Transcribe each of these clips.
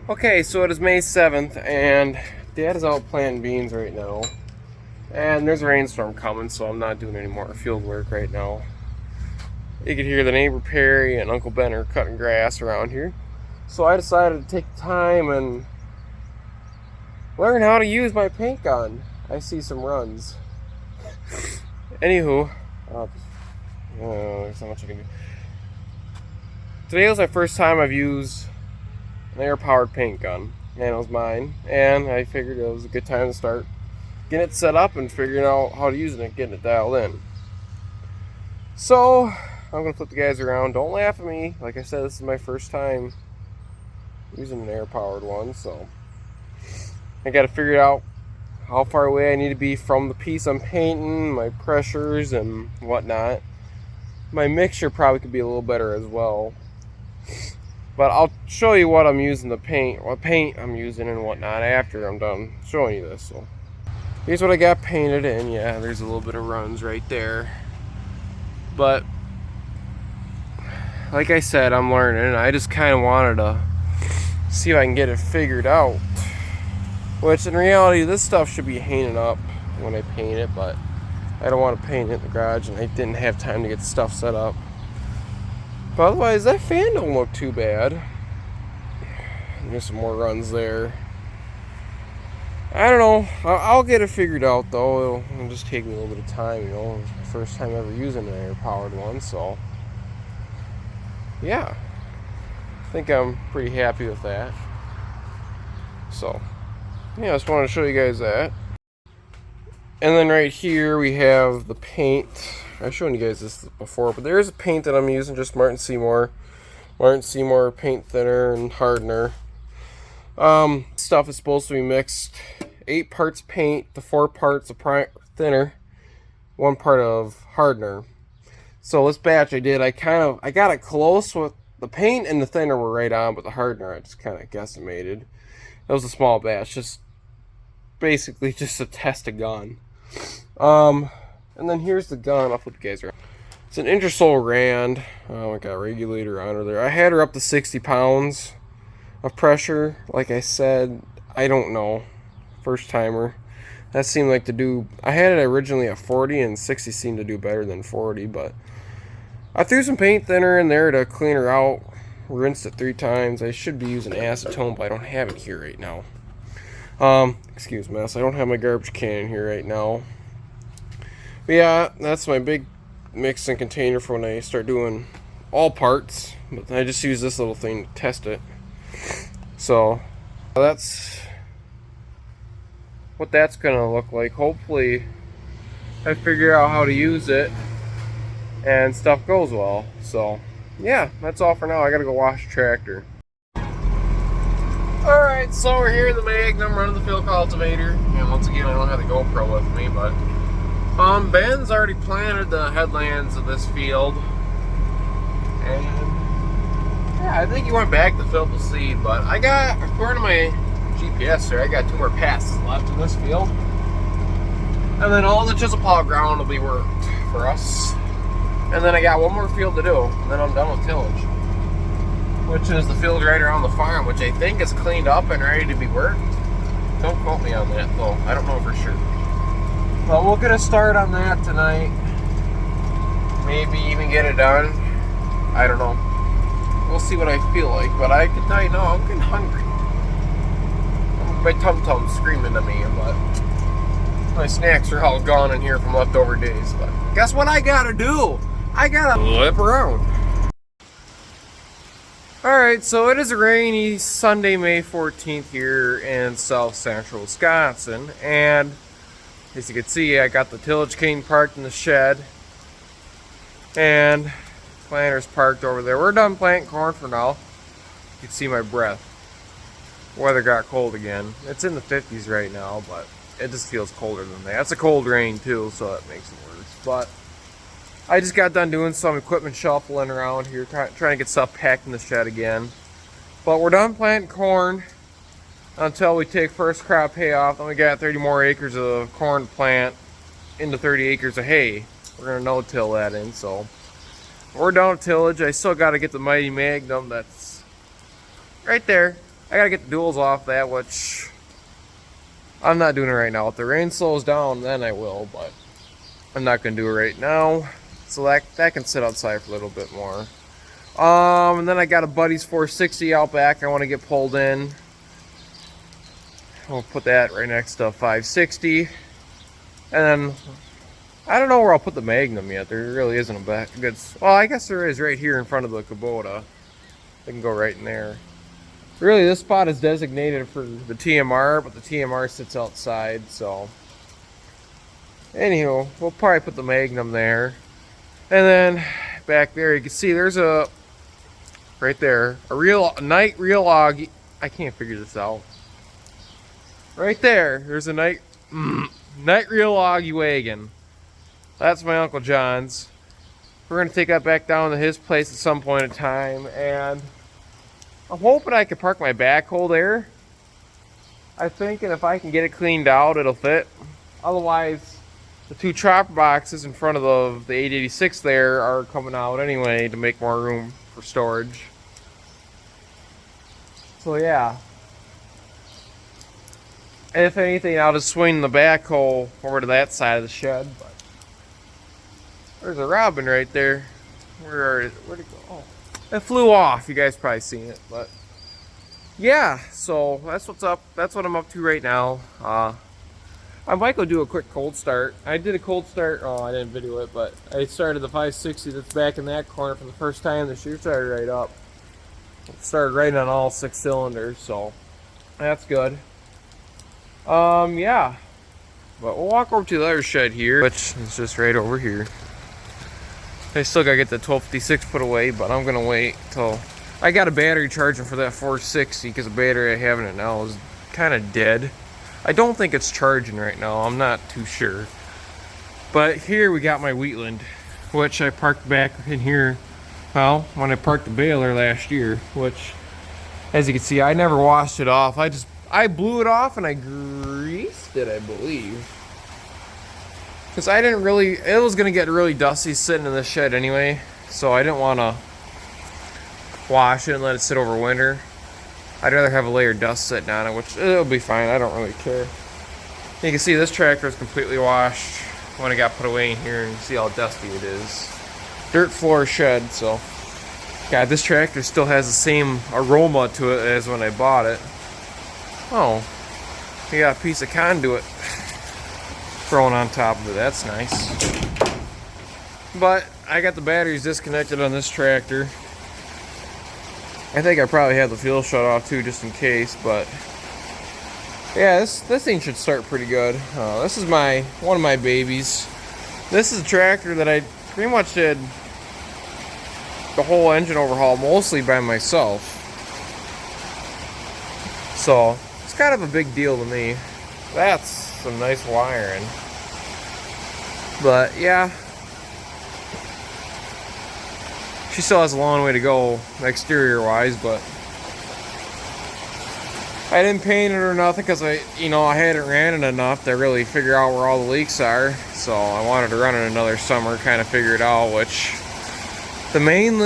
Okay, so it is May 7th, and Dad is out planting beans right now. And there's a rainstorm coming, so I'm not doing any more field work right now. You can hear the neighbor Perry and Uncle Ben are cutting grass around here. So I decided to take time and learn how to use my paint gun. I see some runs. Anywho, there's not much I can do. Today was my first time I've used an air-powered paint gun, and it was mine, and I figured it was a good time to start getting it set up and figuring out how to use it and getting it dialed in. So I'm gonna flip the guys around. Don't laugh at me. Like I said, this is my first time using an air-powered one, so I gotta figure out how far away I need to be from the piece I'm painting, my pressures and whatnot. My mixture probably could be a little better as well. But I'll show you what I'm using what paint I'm using and whatnot after I'm done showing you this. So here's what I got painted in. Yeah, there's a little bit of runs right there. But like I said, I'm learning. I just kind of wanted to see if I can get it figured out. Which in reality, this stuff should be hanging up when I paint it, but I don't want to paint it in the garage and I didn't have time to get the stuff set up. But otherwise, that fan don't look too bad. There's some more runs there. I don't know. I'll get it figured out, though. It'll just take me a little bit of time, you know. It's the first time ever using an air-powered one, so yeah. I think I'm pretty happy with that. So, yeah, I just wanted to show you guys that. And then right here we have the paint. I've shown you guys this before, but there's a paint that I'm using, just Martin Seymour paint thinner and hardener. Stuff is supposed to be mixed 8 parts paint to 4 parts of thinner, 1 part of hardener. So this batch I did, I got it close with the paint and the thinner were right on, but the hardener I just kind of guesstimated. It was a small batch, just basically just to test a gun. And then here's the gun. I'll flip you guys around. It's an Intersol Rand. I got a regulator on her there. I had her up to 60 pounds of pressure. Like I said, I don't know. First timer. That seemed like to do. I had it originally at 40, and 60 seemed to do better than 40. But I threw some paint thinner in there to clean her out. Rinsed it 3 times. I should be using acetone, but I don't have it here right now. Excuse me, I don't have my garbage can in here right now. But yeah, that's my big mixing container for when I start doing all parts. But I just use this little thing to test it. So that's what that's gonna look like. Hopefully I figure out how to use it and stuff goes well. So yeah, that's all for now. I gotta go wash the tractor. Alright, so we're here in the Magnum running the field cultivator. And once again, I don't have the GoPro with me, but Ben's already planted the headlands of this field. And yeah, I think he went back to fill the seed, but I got, according to my GPS here, I got 2 more passes left in this field. And then all the chisel plow ground will be worked for us. And then I got 1 more field to do, and then I'm done with tillage. Which is the field right around the farm, which I think is cleaned up and ready to be worked. Don't quote me on that, though. I don't know for sure. But we'll get a start on that tonight. Maybe even get it done. I don't know. We'll see what I feel like. But I can tell you now, I'm getting hungry. My tum-tum's screaming at me, but my snacks are all gone in here from leftover days. But guess what I gotta do? I gotta flip around. Alright, so it is a rainy Sunday, May 14th here in south central Wisconsin. And as you can see, I got the tillage cane parked in the shed. And planter's parked over there. We're done planting corn for now. You can see my breath. Weather got cold again. It's in the 50s right now, but it just feels colder than that. It's a cold rain too, so that makes it worse. But I just got done doing some equipment shuffling around here, trying to get stuff packed in the shed again. But we're done planting corn until we take first crop hay off. Then we got 30 more acres of corn to plant into 30 acres of hay. We're going to no-till that in, so we're done with tillage. I still got to get the Mighty Magnum that's right there. I gotta get the duals off that, which I'm not doing it right now. If the rain slows down, then I will, but I'm not gonna do it right now. So that can sit outside for a little bit more. And then I got a Buddy's 460 out back I want to get pulled in. I'll put that right next to 560. And then I don't know where I'll put the Magnum yet. There really isn't a good... Well, I guess there is right here in front of the Kubota. They can go right in there. Really, this spot is designated for the TMR, but the TMR sits outside, so... Anywho, we'll probably put the Magnum there. And then back there, you can see there's a... Right there, a night real log. I can't figure this out. Right there's a night real loggy wagon. That's my Uncle John's. We're gonna take that back down to his place at some point in time, and I'm hoping I can park my backhoe there. I'm thinking if I can get it cleaned out, it'll fit. Otherwise, the two chopper boxes in front of the 886 there are coming out anyway to make more room for storage. So yeah. If anything, I'll just swing the backhoe over to that side of the shed. But there's a robin right there. Where'd it go? Oh, it flew off. You guys probably seen it, but yeah. So that's what's up. That's what I'm up to right now. I might go do a quick cold start. I did a cold start. Oh, I didn't video it, but I started the 560 that's back in that corner for the first time. The shoe started right up. It started right on all 6 cylinders, so that's good. Yeah. But we'll walk over to the other shed here, which is just right over here. I still gotta get the 1256 put away, but I'm gonna wait till I got a battery charging for that 460 because the battery I have in it now is kind of dead. I don't think it's charging right now. I'm not too sure. But here we got my Wheatland, which I parked back in here. Well, when I parked the baler last year, which, as you can see, I never washed it off. I blew it off and I greased it, I believe. Because I didn't really, it was going to get really dusty sitting in the shed anyway. So I didn't want to wash it and let it sit over winter. I'd rather have a layer of dust sitting on it, which it'll be fine. I don't really care. You can see this tractor is completely washed when it got put away in here, and you see how dusty it is. Dirt floor shed, so. God, this tractor still has the same aroma to it as when I bought it. Oh, you got a piece of conduit thrown on top of it. That's nice. But I got the batteries disconnected on this tractor. I think I probably have the fuel shut off too, just in case. But yeah, this thing should start pretty good. This is one of my babies. This is a tractor that I pretty much did the whole engine overhaul mostly by myself. So it's kind of a big deal to me. That's some nice wiring. But yeah, she still has a long way to go exterior wise, but I didn't paint it or nothing because I hadn't ran it enough to really figure out where all the leaks are. So I wanted to run it another summer, kind of figure it out, which the main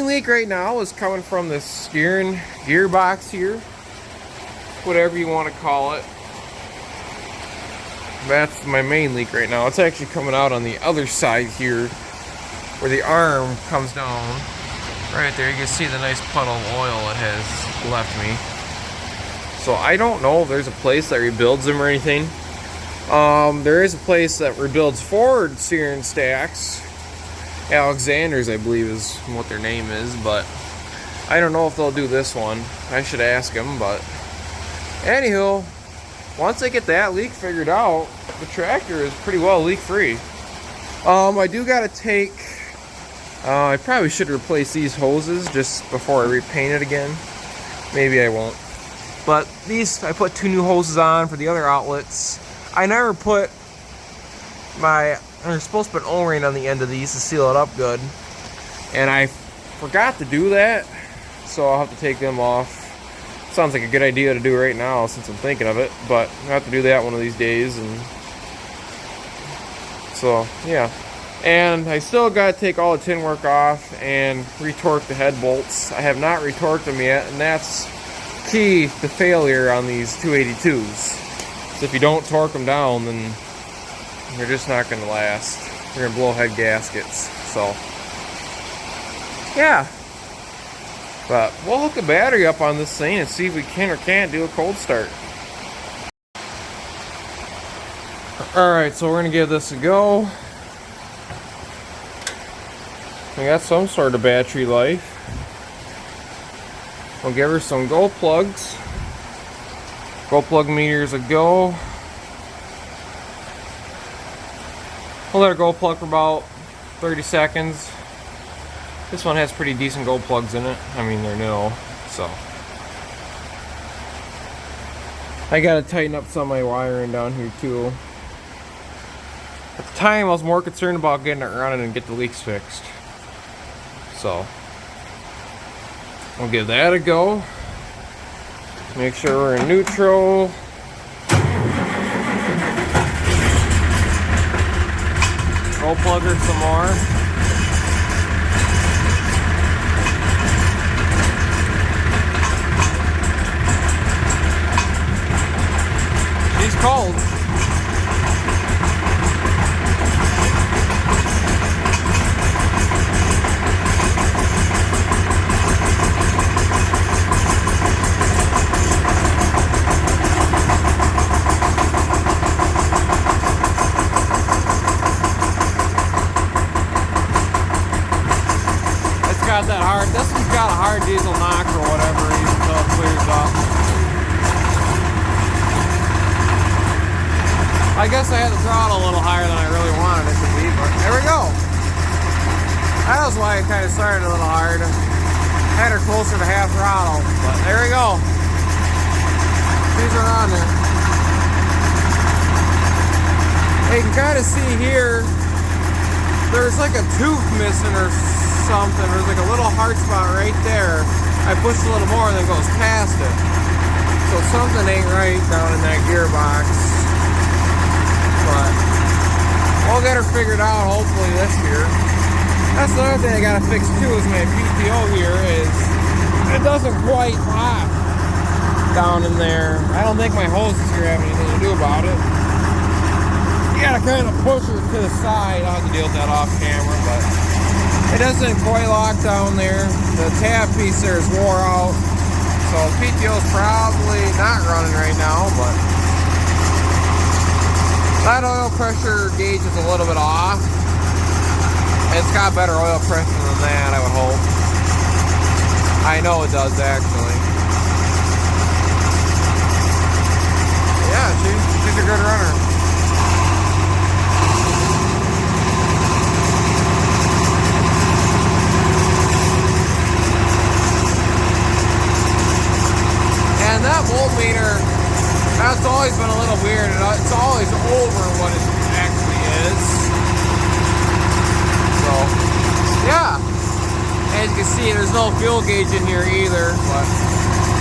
leak right now is coming from this steering gearbox here, whatever you want to call it. That's my main leak right now. It's actually coming out on the other side here, where the arm comes down. Right there, you can see the nice puddle of oil it has left me. So I don't know if there's a place that rebuilds them or anything. There is a place that rebuilds Ford steering stacks. Alexander's, I believe, is what their name is, but I don't know if they'll do this one. I should ask them, but anywho, once I get that leak figured out, the tractor is pretty well leak-free. I do gotta take, I probably should replace these hoses just before I repaint it again. Maybe I won't. But these, I put 2 new hoses on for the other outlets. I never put there's supposed to put an O-ring on the end of these to seal it up good. And I forgot to do that, so I'll have to take them off. Sounds like a good idea to do right now since I'm thinking of it, but I'll have to do that one of these days. And so, yeah. And I still got to take all the tin work off and retorque the head bolts. I have not retorqued them yet, and that's key to failure on these 282s. So if you don't torque them down, then they're just not going to last. They're going to blow head gaskets. So, yeah. But we'll hook a battery up on this thing and see if we can or can't do a cold start. Alright, so we're going to give this a go. We got some sort of battery life. We'll give her some glow plugs. Glow plug meters a go. We'll let her glow plug for about 30 seconds. This one has pretty decent glow plugs in it. I mean, they're new, so. I gotta tighten up some of my wiring down here too. At the time, I was more concerned about getting it running and get the leaks fixed. So, we'll give that a go. Make sure we're in neutral. Roll plug her some more. She's cold. This one's got a hard diesel knock or whatever reason, so it clears up. I guess I had the throttle a little higher than I really wanted it to be, but there we go. That was why it kind of started a little hard. I had her closer to half throttle, but there we go. She's around there. You can kind of see here, there's like a tooth missing or something. There's like a little hard spot right there. I push a little more and then it goes past it. So something ain't right down in that gearbox. But we'll get her figured out hopefully this year. That's the other thing I gotta fix too is my PTO here is it doesn't quite pop down in there. I don't think my hoses here have anything to do about it. You gotta kind of push her to the side. I'll have to deal with that off camera, but it doesn't quite lock down there. The tab piece there is wore out. So PTO is probably not running right now, but that oil pressure gauge is a little bit off. It's got better oil pressure than that, I would hope. I know it does actually. Yeah, she's a good runner. And that voltmeter, that's always been a little weird. It's always over what it actually is. So, yeah. As you can see, there's no fuel gauge in here either. But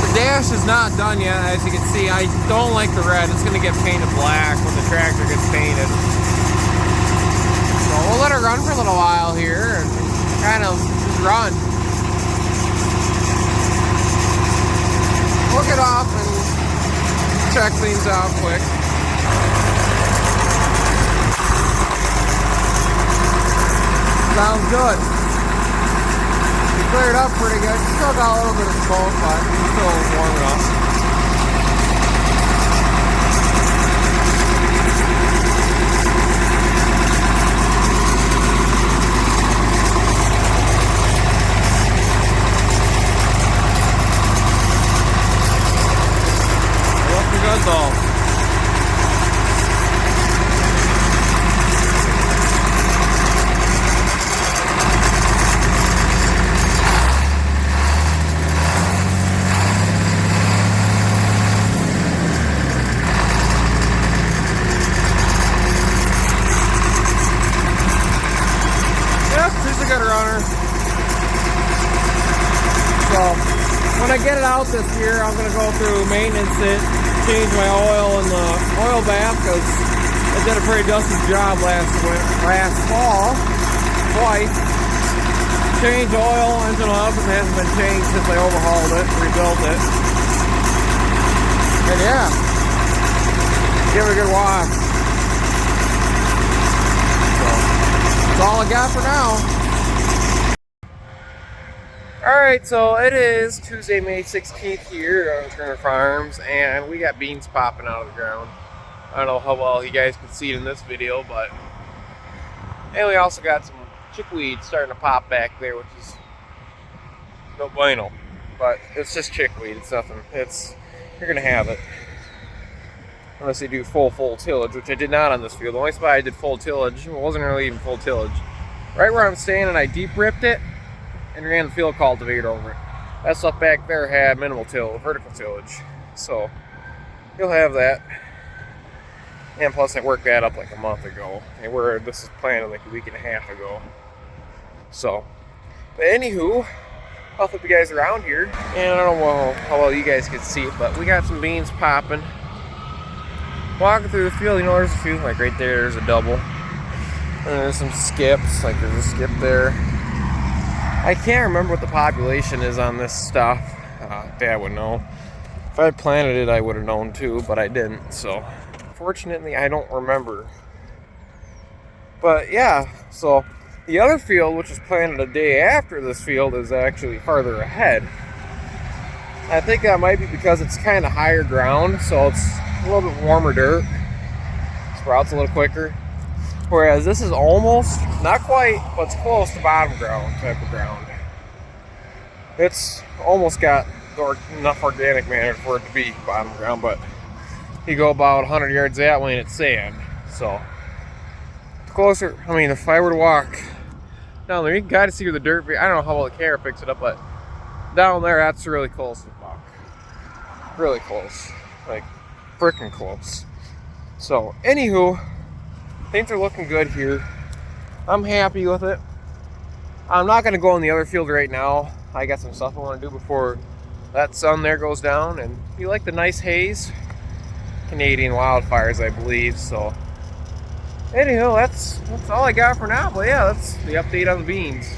the dash is not done yet. As you can see, I don't like the red. It's going to get painted black when the tractor gets painted. So we'll let her run for a little while here and kind of just run. Hook it off and check things out quick. Sounds good. We cleared up pretty good. Still got a little bit of smoke, but it's still warm enough. Good though. Yep, she's a good runner. So when I get it out this year, I'm gonna go through maintenance it. Change my oil in the oil bath because I did a pretty dusty job last fall, twice. Changed oil, engine hub, it hasn't been changed since I overhauled it, rebuilt it. And yeah, give it a good wash. So, that's all I got for now. Alright, so it is Tuesday, May 16th here on Turner Farms, and we got beans popping out of the ground. I don't know how well you guys can see it in this video, but... And we also got some chickweed starting to pop back there, which is no bueno. But it's just chickweed, it's nothing. You're gonna have it. Unless they do full tillage, which I did not on this field. The only spot I did full tillage, it wasn't really even full tillage. Right where I'm standing, I deep ripped it and ran the field cultivator over it. That stuff back there had minimal vertical tillage. So you'll have that. And plus I worked that up like a month ago. And where this is planted like a week and a half ago. So, but anywho, I'll flip you guys around here. And I don't know how well you guys can see it, but we got some beans popping. Walking through the field, you know, there's a few, like right there's a double. And there's some skips, like there's a skip there. I can't remember what the population is on this stuff. Dad would know. If I had planted it, I would have known too, but I didn't. So, fortunately, I don't remember. But yeah, so the other field, which was planted a day after this field, is actually farther ahead. I think that might be because it's kind of higher ground, so it's a little bit warmer dirt. Sprouts a little quicker. Whereas this is almost, not quite, but it's close to bottom ground type of ground. It's almost got enough organic matter for it to be bottom ground, but you go about 100 yards that way and it's sand. So, closer, I mean, if I were to walk down there, you can kind of see where the dirt, I don't know how well the camera picks it up, but down there, that's really close to the buck. Really close. Like, freaking close. So, anywho, things are looking good here. I'm happy with it. I'm not going to go in the other field right now. I got some stuff I want to do before that sun there goes down. And you like the nice haze? Canadian wildfires, I believe. So, anyhow, that's all I got for now. But yeah, that's the update on the beans.